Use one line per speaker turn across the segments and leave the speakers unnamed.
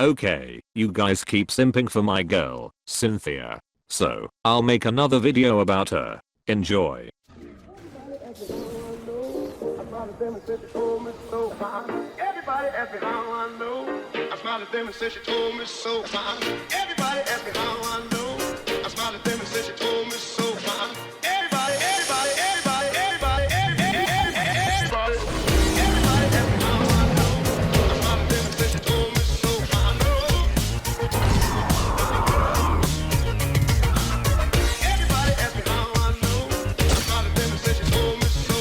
Okay, you guys keep simping for my girl, Cynthia. So, I'll make another video about her. Enjoy.
Everybody ask me how I know. I smiled at them and said she told me so. Everybody ask me how I know. I smiled at them and said she told me so. Everybody, everybody, everybody, everybody, everybody, everybody ask me how I know. I smiled at them and said she told me so. Everybody ask me how I know. I smiled at them and said she told me so.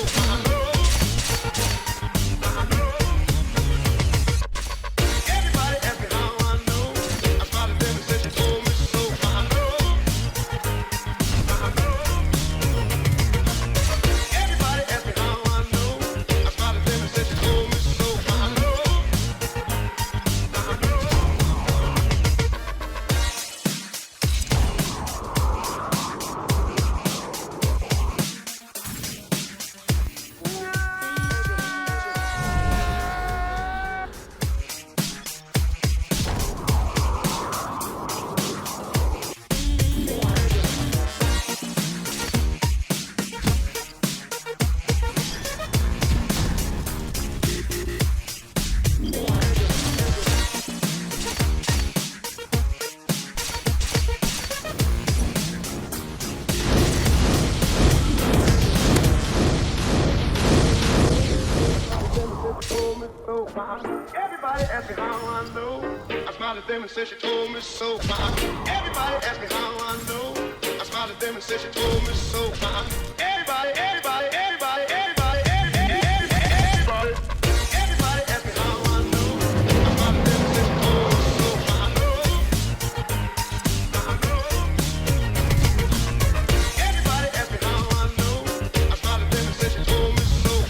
Everybody ask me how I know. I smiled at them and said she told me so. Everybody ask me how I know. I smiled at them and said she told me so. Everybody, everybody, everybody, everybody, everybody, everybody ask me how I know. I smiled at them and said she told me so. Everybody ask me how I know. I smiled at them and said she told me so.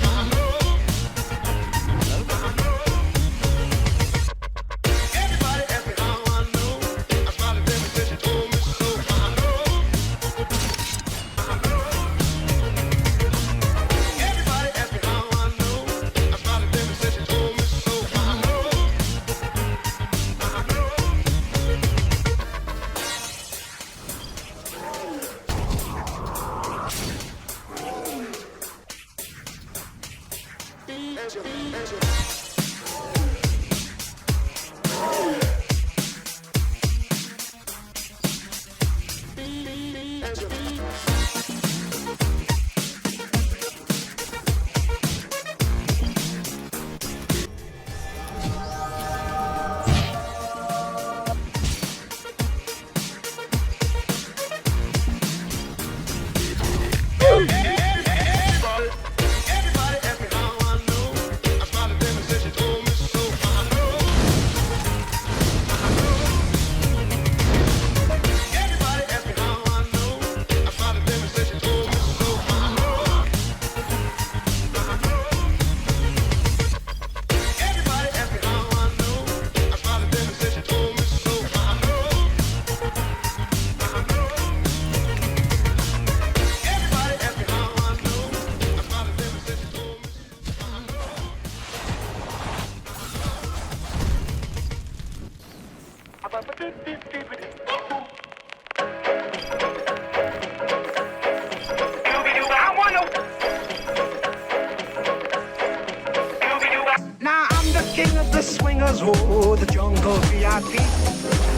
Now I'm the king of the swingers, oh, the jungle VIP.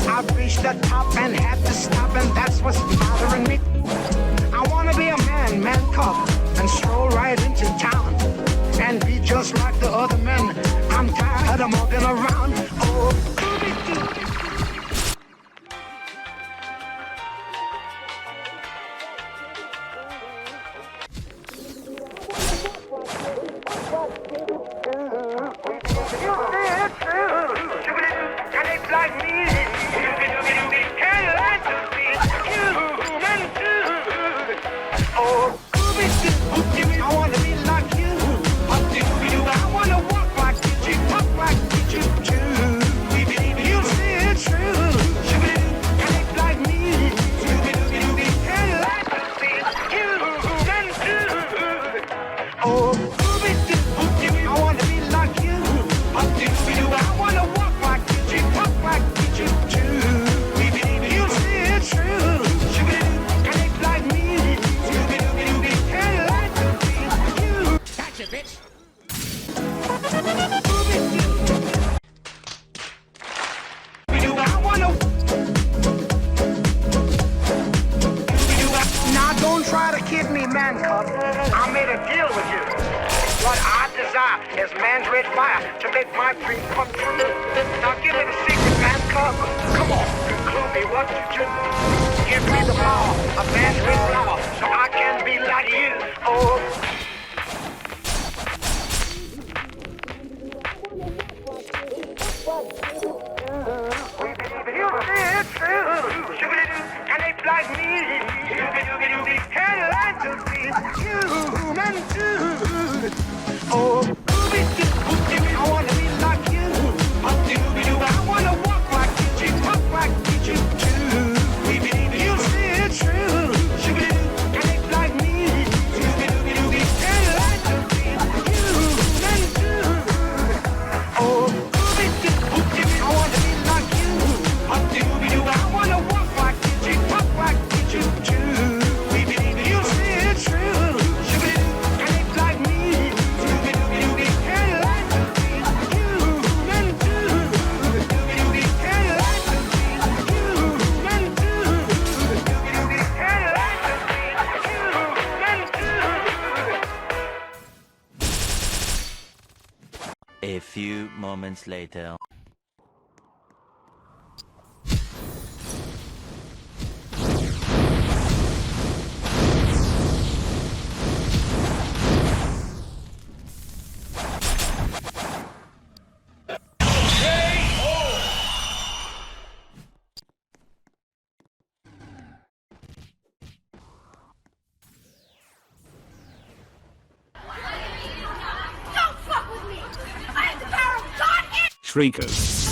I've reached the top and had to stop, and that's what's bothering me. I wanna be a man cub, and stroll right into town, and be just like the other men. I'm tired of walking around, oh, Scooby-Doo. I wanna be like you. I wanna walk like you, talk like you too. as man's red fire to make my dream come true. Now give me the secret, man, come on, conclude me what you do. Give me the power of man's red flower so I can be like you. Oh. You see it true, and they like me, and like to be human too. Oh, I wanna be like you. I wanna walk like you, talk like you too. You see it true, and they like me, and like to be human too. Oh. I wanna be like you. I wanna walk like you, talk like you too. You see it true, and it's like me, and like to be human too, and like to be human too, and like to be human too.
A few moments later.
Shriekers.